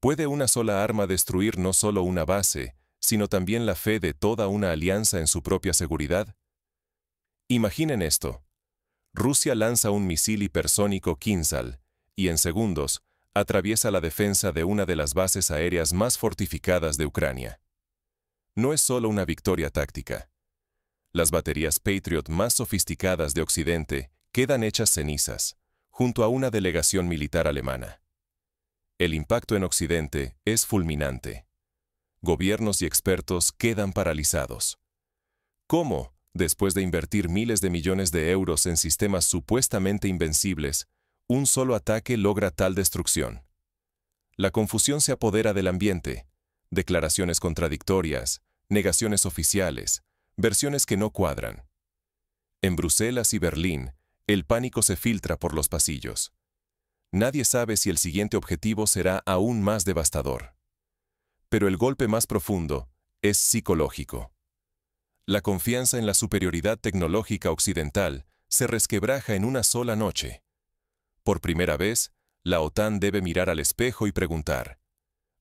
¿Puede una sola arma destruir no solo una base, sino también la fe de toda una alianza en su propia seguridad? Imaginen esto. Rusia lanza un misil hipersónico Kinzhal, y en segundos, atraviesa la defensa de una de las bases aéreas más fortificadas de Ucrania. No es solo una victoria táctica. Las baterías Patriot más sofisticadas de Occidente quedan hechas cenizas, junto a una delegación militar alemana. El impacto en Occidente es fulminante. Gobiernos y expertos quedan paralizados. ¿Cómo, después de invertir miles de millones de euros en sistemas supuestamente invencibles, un solo ataque logra tal destrucción? La confusión se apodera del ambiente. Declaraciones contradictorias, negaciones oficiales, versiones que no cuadran. En Bruselas y Berlín, el pánico se filtra por los pasillos. Nadie sabe si el siguiente objetivo será aún más devastador. Pero el golpe más profundo es psicológico. La confianza en la superioridad tecnológica occidental se resquebraja en una sola noche. Por primera vez, la OTAN debe mirar al espejo y preguntar: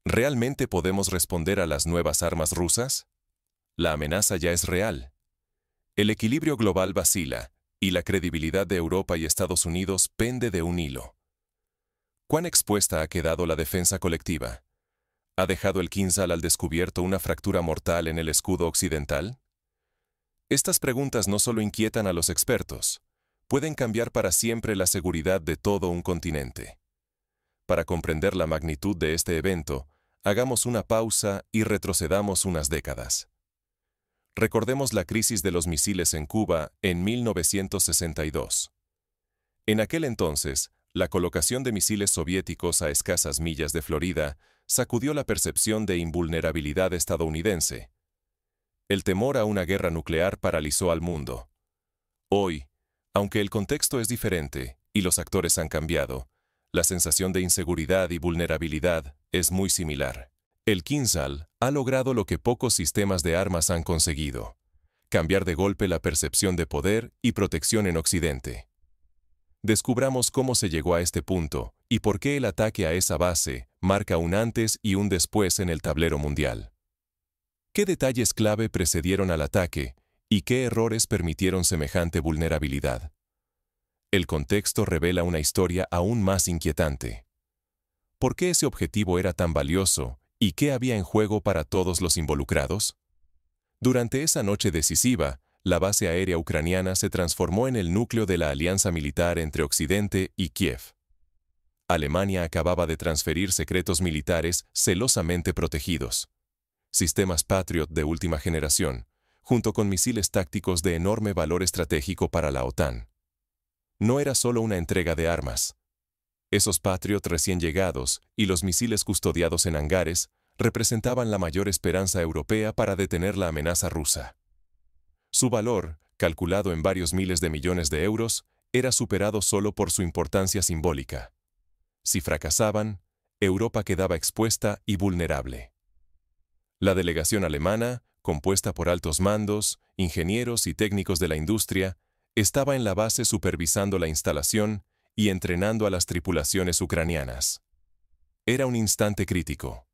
¿realmente podemos responder a las nuevas armas rusas? La amenaza ya es real. El equilibrio global vacila, y la credibilidad de Europa y Estados Unidos pende de un hilo. ¿Cuán expuesta ha quedado la defensa colectiva? ¿Ha dejado el Kinzhal al descubierto una fractura mortal en el escudo occidental? Estas preguntas no solo inquietan a los expertos, pueden cambiar para siempre la seguridad de todo un continente. Para comprender la magnitud de este evento, hagamos una pausa y retrocedamos unas décadas. Recordemos la crisis de los misiles en Cuba en 1962. En aquel entonces, la colocación de misiles soviéticos a escasas millas de Florida sacudió la percepción de invulnerabilidad estadounidense. El temor a una guerra nuclear paralizó al mundo. Hoy, aunque el contexto es diferente y los actores han cambiado, la sensación de inseguridad y vulnerabilidad es muy similar. El Kinzhal ha logrado lo que pocos sistemas de armas han conseguido: cambiar de golpe la percepción de poder y protección en Occidente. Descubramos cómo se llegó a este punto y por qué el ataque a esa base marca un antes y un después en el tablero mundial. ¿Qué detalles clave precedieron al ataque y qué errores permitieron semejante vulnerabilidad? El contexto revela una historia aún más inquietante. ¿Por qué ese objetivo era tan valioso y qué había en juego para todos los involucrados? Durante esa noche decisiva, la base aérea ucraniana se transformó en el núcleo de la alianza militar entre Occidente y Kiev. Alemania acababa de transferir secretos militares celosamente protegidos. Sistemas Patriot de última generación, junto con misiles tácticos de enorme valor estratégico para la OTAN. No era solo una entrega de armas. Esos Patriot recién llegados y los misiles custodiados en hangares representaban la mayor esperanza europea para detener la amenaza rusa. Su valor, calculado en varios miles de millones de euros, era superado solo por su importancia simbólica. Si fracasaban, Europa quedaba expuesta y vulnerable. La delegación alemana, compuesta por altos mandos, ingenieros y técnicos de la industria, estaba en la base supervisando la instalación y entrenando a las tripulaciones ucranianas. Era un instante crítico.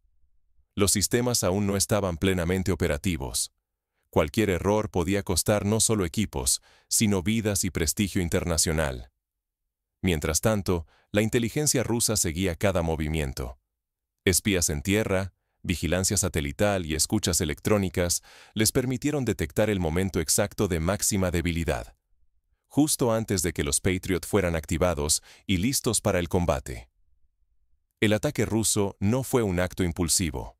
Los sistemas aún no estaban plenamente operativos. Cualquier error podía costar no solo equipos, sino vidas y prestigio internacional. Mientras tanto, la inteligencia rusa seguía cada movimiento. Espías en tierra, vigilancia satelital y escuchas electrónicas les permitieron detectar el momento exacto de máxima debilidad, justo antes de que los Patriot fueran activados y listos para el combate. El ataque ruso no fue un acto impulsivo.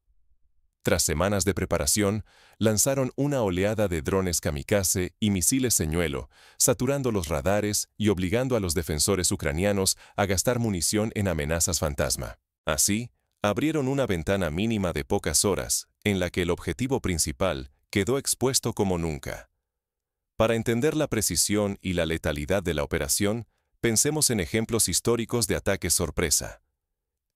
Tras semanas de preparación, lanzaron una oleada de drones kamikaze y misiles señuelo, saturando los radares y obligando a los defensores ucranianos a gastar munición en amenazas fantasma. Así, abrieron una ventana mínima de pocas horas, en la que el objetivo principal quedó expuesto como nunca. Para entender la precisión y la letalidad de la operación, pensemos en ejemplos históricos de ataques sorpresa.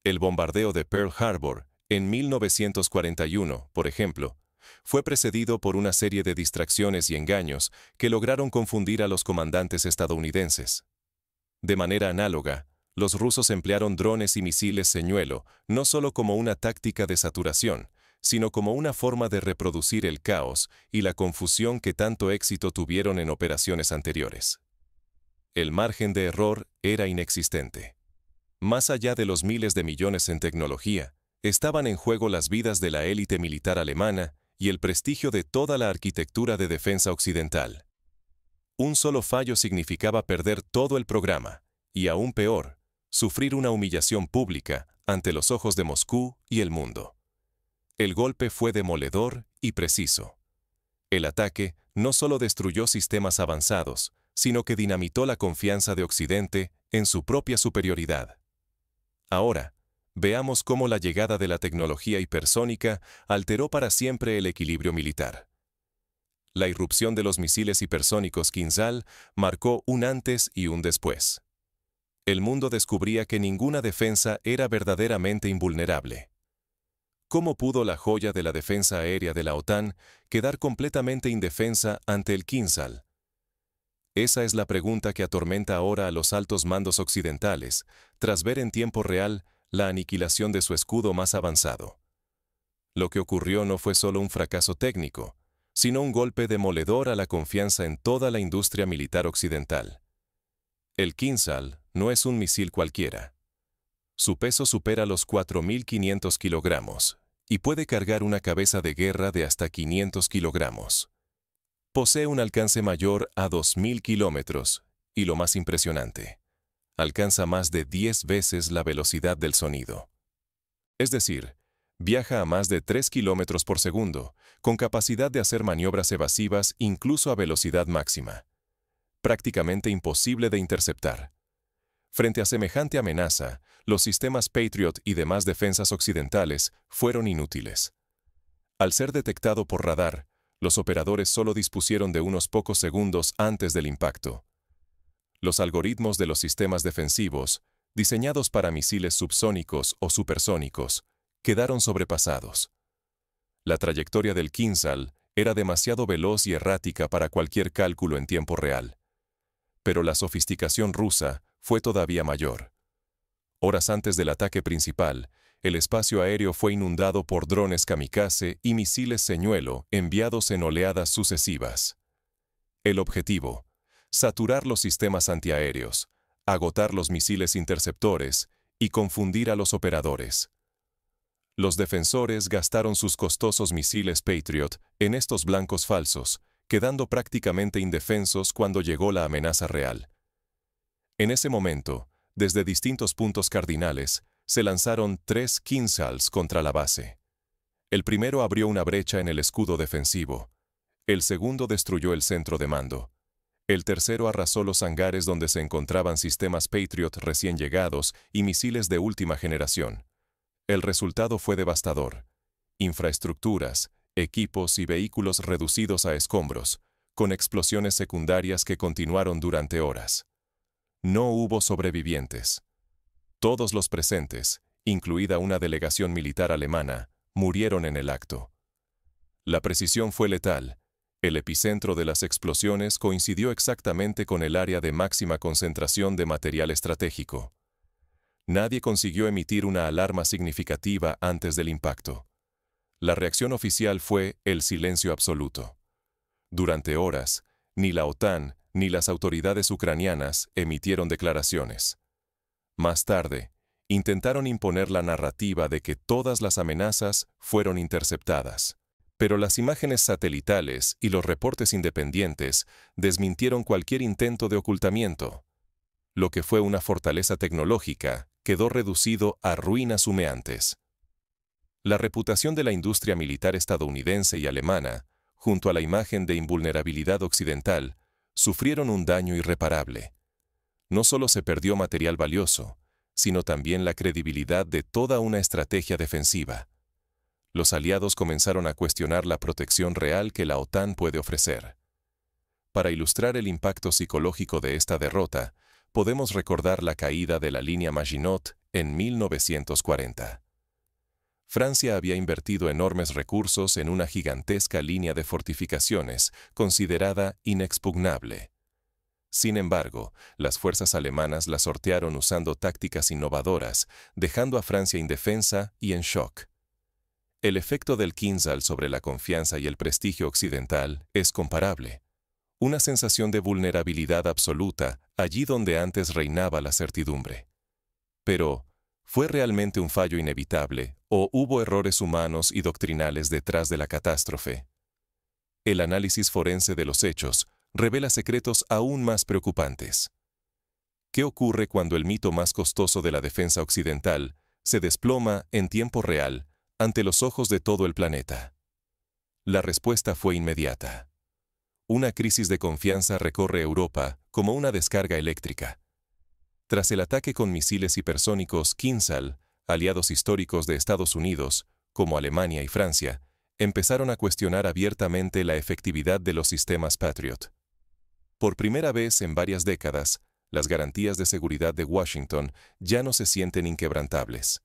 El bombardeo de Pearl Harbor, en 1941, por ejemplo, fue precedido por una serie de distracciones y engaños que lograron confundir a los comandantes estadounidenses. De manera análoga, Los rusos emplearon drones y misiles señuelo, no solo como una táctica de saturación, sino como una forma de reproducir el caos y la confusión que tanto éxito tuvieron en operaciones anteriores. El margen de error era inexistente. Más allá de los miles de millones en tecnología, estaban en juego las vidas de la élite militar alemana y el prestigio de toda la arquitectura de defensa occidental. Un solo fallo significaba perder todo el programa, y aún peor, sufrir una humillación pública ante los ojos de Moscú y el mundo. El golpe fue demoledor y preciso. El ataque no solo destruyó sistemas avanzados, sino que dinamitó la confianza de Occidente en su propia superioridad. Ahora, veamos cómo la llegada de la tecnología hipersónica alteró para siempre el equilibrio militar. La irrupción de los misiles hipersónicos Kinzhal marcó un antes y un después. El mundo descubría que ninguna defensa era verdaderamente invulnerable. ¿Cómo pudo la joya de la defensa aérea de la OTAN quedar completamente indefensa ante el Kinzhal? Esa es la pregunta que atormenta ahora a los altos mandos occidentales, tras ver en tiempo real la aniquilación de su escudo más avanzado. Lo que ocurrió no fue solo un fracaso técnico, sino un golpe demoledor a la confianza en toda la industria militar occidental. El Kinzhal no es un misil cualquiera. Su peso supera los 4.500 kilogramos y puede cargar una cabeza de guerra de hasta 500 kilogramos. Posee un alcance mayor a 2.000 kilómetros y, lo más impresionante, alcanza más de 10 veces la velocidad del sonido. Es decir, viaja a más de 3 kilómetros por segundo, con capacidad de hacer maniobras evasivas incluso a velocidad máxima. Prácticamente imposible de interceptar. Frente a semejante amenaza, los sistemas Patriot y demás defensas occidentales fueron inútiles. Al ser detectado por radar, los operadores solo dispusieron de unos pocos segundos antes del impacto. Los algoritmos de los sistemas defensivos, diseñados para misiles subsónicos o supersónicos, quedaron sobrepasados. La trayectoria del Kinzhal era demasiado veloz y errática para cualquier cálculo en tiempo real. Pero la sofisticación rusa fue todavía mayor. Horas antes del ataque principal, el espacio aéreo fue inundado por drones kamikaze y misiles señuelo enviados en oleadas sucesivas. El objetivo: saturar los sistemas antiaéreos, agotar los misiles interceptores y confundir a los operadores. Los defensores gastaron sus costosos misiles Patriot en estos blancos falsos, quedando prácticamente indefensos cuando llegó la amenaza real. En ese momento, desde distintos puntos cardinales, se lanzaron 3 Kinzhals contra la base. El primero abrió una brecha en el escudo defensivo. El segundo destruyó el centro de mando. El tercero arrasó los hangares donde se encontraban sistemas Patriot recién llegados y misiles de última generación. El resultado fue devastador. Infraestructuras, equipos y vehículos reducidos a escombros, con explosiones secundarias que continuaron durante horas. No hubo sobrevivientes. Todos los presentes, incluida una delegación militar alemana, murieron en el acto. La precisión fue letal. El epicentro de las explosiones coincidió exactamente con el área de máxima concentración de material estratégico. Nadie consiguió emitir una alarma significativa antes del impacto. La reacción oficial fue el silencio absoluto. Durante horas, ni la OTAN ni las autoridades ucranianas emitieron declaraciones. Más tarde, intentaron imponer la narrativa de que todas las amenazas fueron interceptadas. Pero las imágenes satelitales y los reportes independientes desmintieron cualquier intento de ocultamiento. Lo que fue una fortaleza tecnológica quedó reducido a ruinas humeantes. La reputación de la industria militar estadounidense y alemana, junto a la imagen de invulnerabilidad occidental, sufrieron un daño irreparable. No solo se perdió material valioso, sino también la credibilidad de toda una estrategia defensiva. Los aliados comenzaron a cuestionar la protección real que la OTAN puede ofrecer. Para ilustrar el impacto psicológico de esta derrota, podemos recordar la caída de la línea Maginot en 1940. Francia había invertido enormes recursos en una gigantesca línea de fortificaciones considerada inexpugnable. Sin embargo, las fuerzas alemanas la sortearon usando tácticas innovadoras, dejando a Francia indefensa y en shock. El efecto del Kinzhal sobre la confianza y el prestigio occidental es comparable. Una sensación de vulnerabilidad absoluta allí donde antes reinaba la certidumbre. Pero, ¿fue realmente un fallo inevitable o hubo errores humanos y doctrinales detrás de la catástrofe? El análisis forense de los hechos revela secretos aún más preocupantes. ¿Qué ocurre cuando el mito más costoso de la defensa occidental se desploma en tiempo real ante los ojos de todo el planeta? La respuesta fue inmediata. Una crisis de confianza recorre Europa como una descarga eléctrica. Tras el ataque con misiles hipersónicos Kinzhal, aliados históricos de Estados Unidos, como Alemania y Francia, empezaron a cuestionar abiertamente la efectividad de los sistemas Patriot. Por primera vez en varias décadas, las garantías de seguridad de Washington ya no se sienten inquebrantables.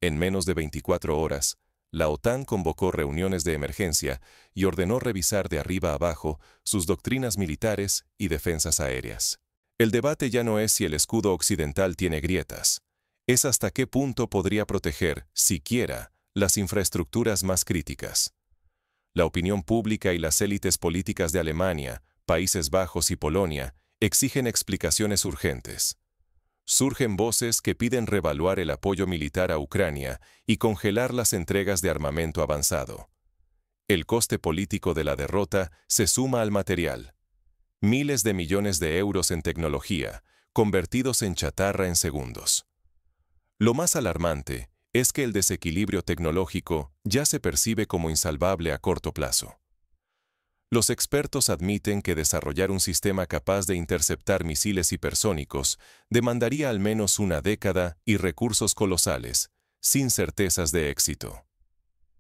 En menos de 24 horas, la OTAN convocó reuniones de emergencia y ordenó revisar de arriba a abajo sus doctrinas militares y defensas aéreas. El debate ya no es si el escudo occidental tiene grietas, es hasta qué punto podría proteger, siquiera, las infraestructuras más críticas. La opinión pública y las élites políticas de Alemania, Países Bajos y Polonia exigen explicaciones urgentes. Surgen voces que piden reevaluar el apoyo militar a Ucrania y congelar las entregas de armamento avanzado. El coste político de la derrota se suma al material. Miles de millones de euros en tecnología, convertidos en chatarra en segundos. Lo más alarmante es que el desequilibrio tecnológico ya se percibe como insalvable a corto plazo. Los expertos admiten que desarrollar un sistema capaz de interceptar misiles hipersónicos demandaría al menos una década y recursos colosales, sin certezas de éxito.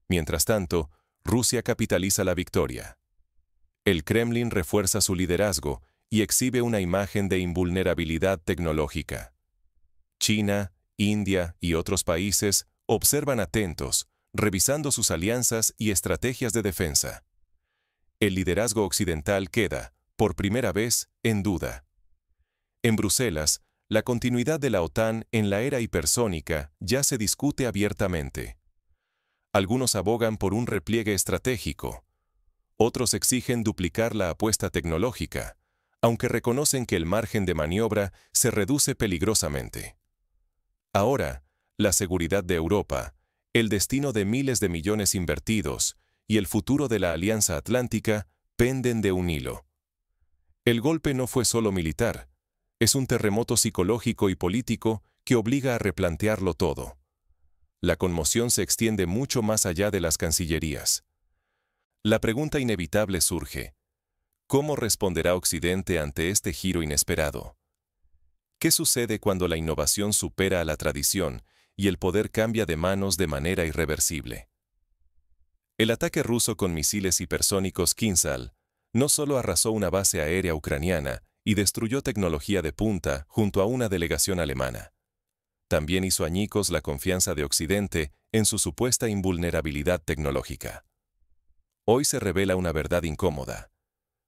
Mientras tanto, Rusia capitaliza la victoria. El Kremlin refuerza su liderazgo y exhibe una imagen de invulnerabilidad tecnológica. China, India y otros países observan atentos, revisando sus alianzas y estrategias de defensa. El liderazgo occidental queda, por primera vez, en duda. En Bruselas, la continuidad de la OTAN en la era hipersónica ya se discute abiertamente. Algunos abogan por un repliegue estratégico. Otros exigen duplicar la apuesta tecnológica, aunque reconocen que el margen de maniobra se reduce peligrosamente. Ahora, la seguridad de Europa, el destino de miles de millones invertidos y el futuro de la Alianza Atlántica penden de un hilo. El golpe no fue solo militar, es un terremoto psicológico y político que obliga a replantearlo todo. La conmoción se extiende mucho más allá de las cancillerías. La pregunta inevitable surge: ¿cómo responderá Occidente ante este giro inesperado? ¿Qué sucede cuando la innovación supera a la tradición y el poder cambia de manos de manera irreversible? El ataque ruso con misiles hipersónicos Kinzhal no solo arrasó una base aérea ucraniana y destruyó tecnología de punta junto a una delegación alemana. También hizo añicos la confianza de Occidente en su supuesta invulnerabilidad tecnológica. Hoy se revela una verdad incómoda.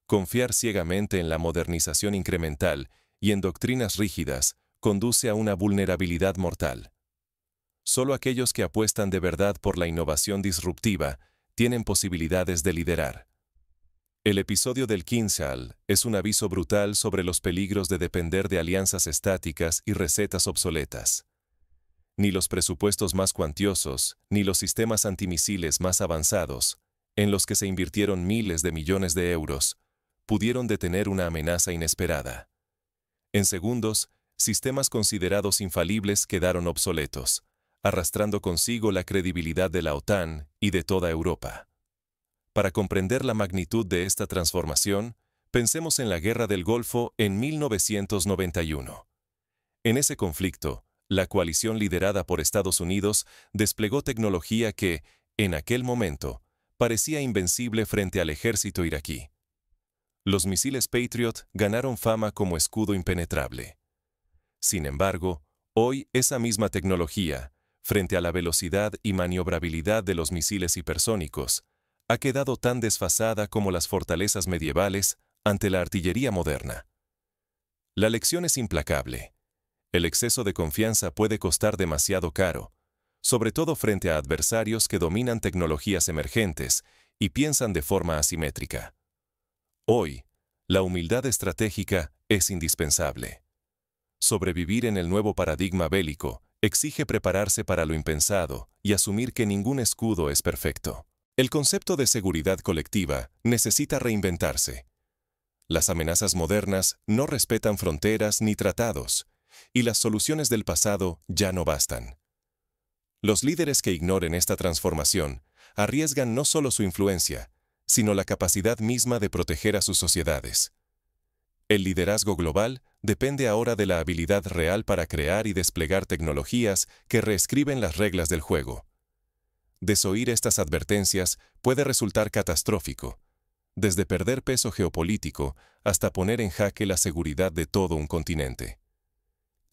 Confiar ciegamente en la modernización incremental y en doctrinas rígidas conduce a una vulnerabilidad mortal. Solo aquellos que apuestan de verdad por la innovación disruptiva tienen posibilidades de liderar. El episodio del Kinzhal es un aviso brutal sobre los peligros de depender de alianzas estáticas y recetas obsoletas. Ni los presupuestos más cuantiosos, ni los sistemas antimisiles más avanzados, en los que se invirtieron miles de millones de euros, pudieron detener una amenaza inesperada. En segundos, sistemas considerados infalibles quedaron obsoletos, arrastrando consigo la credibilidad de la OTAN y de toda Europa. Para comprender la magnitud de esta transformación, pensemos en la Guerra del Golfo en 1991. En ese conflicto, la coalición liderada por Estados Unidos desplegó tecnología que, en aquel momento, parecía invencible frente al ejército iraquí. Los misiles Patriot ganaron fama como escudo impenetrable. Sin embargo, hoy esa misma tecnología, frente a la velocidad y maniobrabilidad de los misiles hipersónicos, ha quedado tan desfasada como las fortalezas medievales ante la artillería moderna. La lección es implacable. El exceso de confianza puede costar demasiado caro, sobre todo frente a adversarios que dominan tecnologías emergentes y piensan de forma asimétrica. Hoy, la humildad estratégica es indispensable. Sobrevivir en el nuevo paradigma bélico exige prepararse para lo impensado y asumir que ningún escudo es perfecto. El concepto de seguridad colectiva necesita reinventarse. Las amenazas modernas no respetan fronteras ni tratados, y las soluciones del pasado ya no bastan. Los líderes que ignoren esta transformación arriesgan no solo su influencia, sino la capacidad misma de proteger a sus sociedades. El liderazgo global depende ahora de la habilidad real para crear y desplegar tecnologías que reescriben las reglas del juego. Desoír estas advertencias puede resultar catastrófico, desde perder peso geopolítico hasta poner en jaque la seguridad de todo un continente.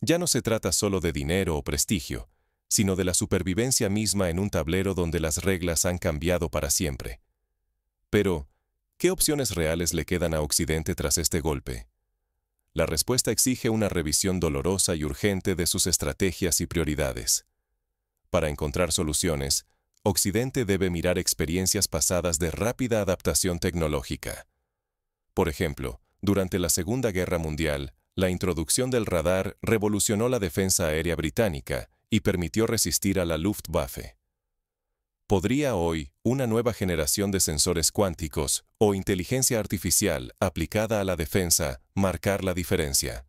Ya no se trata solo de dinero o prestigio, sino de la supervivencia misma en un tablero donde las reglas han cambiado para siempre. Pero, ¿qué opciones reales le quedan a Occidente tras este golpe? La respuesta exige una revisión dolorosa y urgente de sus estrategias y prioridades. Para encontrar soluciones, Occidente debe mirar experiencias pasadas de rápida adaptación tecnológica. Por ejemplo, durante la Segunda Guerra Mundial, la introducción del radar revolucionó la defensa aérea británica y permitió resistir a la Luftwaffe. ¿Podría hoy una nueva generación de sensores cuánticos o inteligencia artificial aplicada a la defensa marcar la diferencia?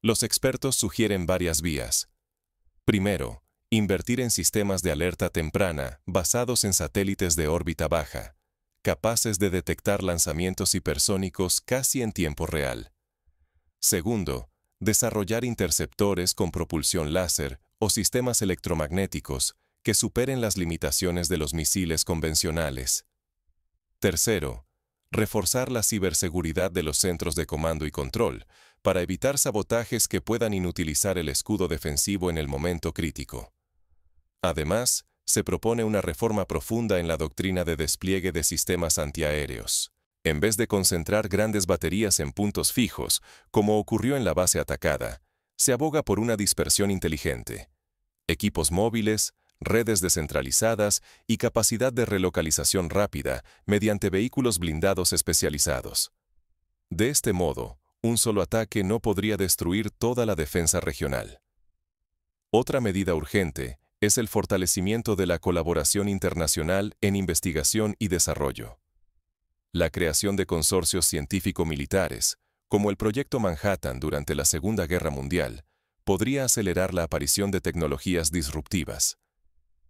Los expertos sugieren varias vías. Primero, invertir en sistemas de alerta temprana basados en satélites de órbita baja, capaces de detectar lanzamientos hipersónicos casi en tiempo real. Segundo, desarrollar interceptores con propulsión láser o sistemas electromagnéticos que superen las limitaciones de los misiles convencionales. Tercero, reforzar la ciberseguridad de los centros de comando y control para evitar sabotajes que puedan inutilizar el escudo defensivo en el momento crítico. Además, se propone una reforma profunda en la doctrina de despliegue de sistemas antiaéreos. En vez de concentrar grandes baterías en puntos fijos, como ocurrió en la base atacada, se aboga por una dispersión inteligente. Equipos móviles, redes descentralizadas y capacidad de relocalización rápida mediante vehículos blindados especializados. De este modo, un solo ataque no podría destruir toda la defensa regional. Otra medida urgente es el fortalecimiento de la colaboración internacional en investigación y desarrollo. La creación de consorcios científico-militares, como el Proyecto Manhattan durante la Segunda Guerra Mundial, podría acelerar la aparición de tecnologías disruptivas.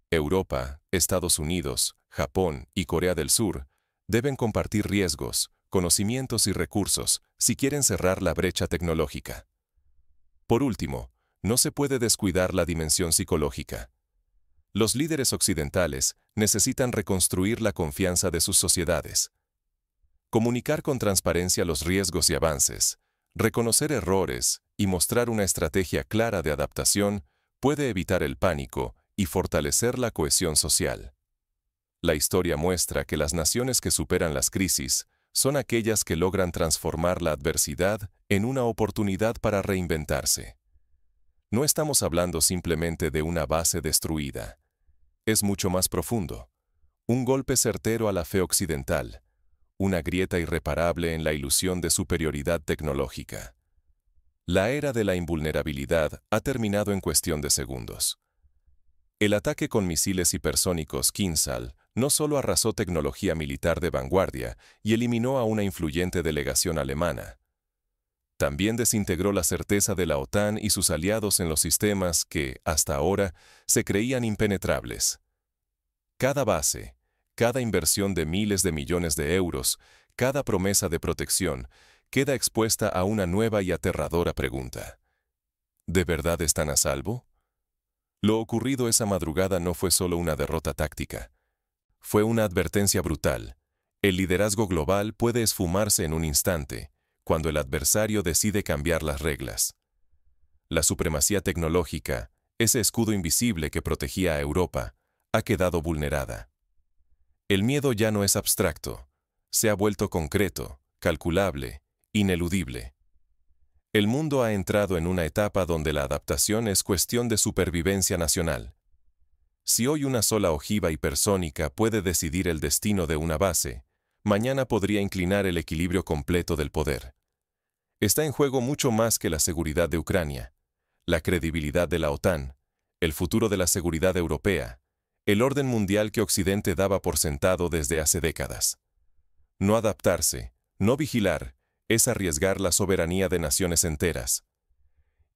Europa, Estados Unidos, Japón y Corea del Sur deben compartir riesgos, conocimientos y recursos si quieren cerrar la brecha tecnológica. Por último, no se puede descuidar la dimensión psicológica. Los líderes occidentales necesitan reconstruir la confianza de sus sociedades. Comunicar con transparencia los riesgos y avances, reconocer errores y mostrar una estrategia clara de adaptación puede evitar el pánico y fortalecer la cohesión social. La historia muestra que las naciones que superan las crisis son aquellas que logran transformar la adversidad en una oportunidad para reinventarse. No estamos hablando simplemente de una base destruida. Es mucho más profundo. Un golpe certero a la fe occidental, una grieta irreparable en la ilusión de superioridad tecnológica. La era de la invulnerabilidad ha terminado en cuestión de segundos. El ataque con misiles hipersónicos Kinzhal no solo arrasó tecnología militar de vanguardia y eliminó a una influyente delegación alemana, también desintegró la certeza de la OTAN y sus aliados en los sistemas que, hasta ahora, se creían impenetrables. Cada base, cada inversión de miles de millones de euros, cada promesa de protección, queda expuesta a una nueva y aterradora pregunta. ¿De verdad están a salvo? Lo ocurrido esa madrugada no fue solo una derrota táctica. Fue una advertencia brutal. El liderazgo global puede esfumarse en un instante, cuando el adversario decide cambiar las reglas. La supremacía tecnológica, ese escudo invisible que protegía a Europa, ha quedado vulnerada. El miedo ya no es abstracto, se ha vuelto concreto, calculable, ineludible. El mundo ha entrado en una etapa donde la adaptación es cuestión de supervivencia nacional. Si hoy una sola ojiva hipersónica puede decidir el destino de una base, mañana podría inclinar el equilibrio completo del poder. Está en juego mucho más que la seguridad de Ucrania, la credibilidad de la OTAN, el futuro de la seguridad europea, el orden mundial que Occidente daba por sentado desde hace décadas. No adaptarse, no vigilar, es arriesgar la soberanía de naciones enteras.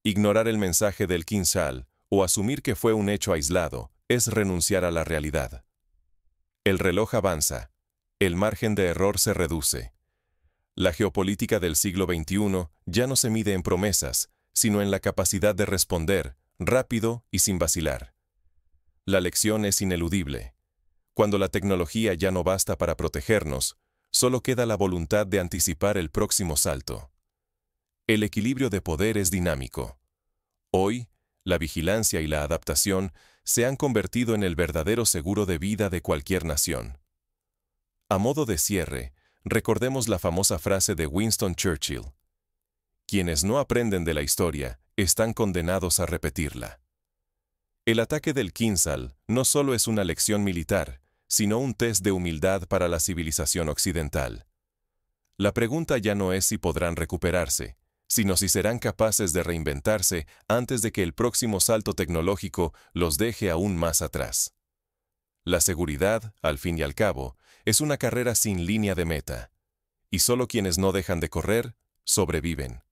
Ignorar el mensaje del Kinsal o asumir que fue un hecho aislado es renunciar a la realidad. El reloj avanza, el margen de error se reduce. La geopolítica del siglo XXI ya no se mide en promesas, sino en la capacidad de responder, rápido y sin vacilar. La lección es ineludible. Cuando la tecnología ya no basta para protegernos, solo queda la voluntad de anticipar el próximo salto. El equilibrio de poder es dinámico. Hoy, la vigilancia y la adaptación se han convertido en el verdadero seguro de vida de cualquier nación. A modo de cierre, recordemos la famosa frase de Winston Churchill: quienes no aprenden de la historia están condenados a repetirla. El ataque del Kinsal no solo es una lección militar, sino un test de humildad para la civilización occidental. La pregunta ya no es si podrán recuperarse, sino si serán capaces de reinventarse antes de que el próximo salto tecnológico los deje aún más atrás. La seguridad, al fin y al cabo, es una carrera sin línea de meta, y solo quienes no dejan de correr, sobreviven.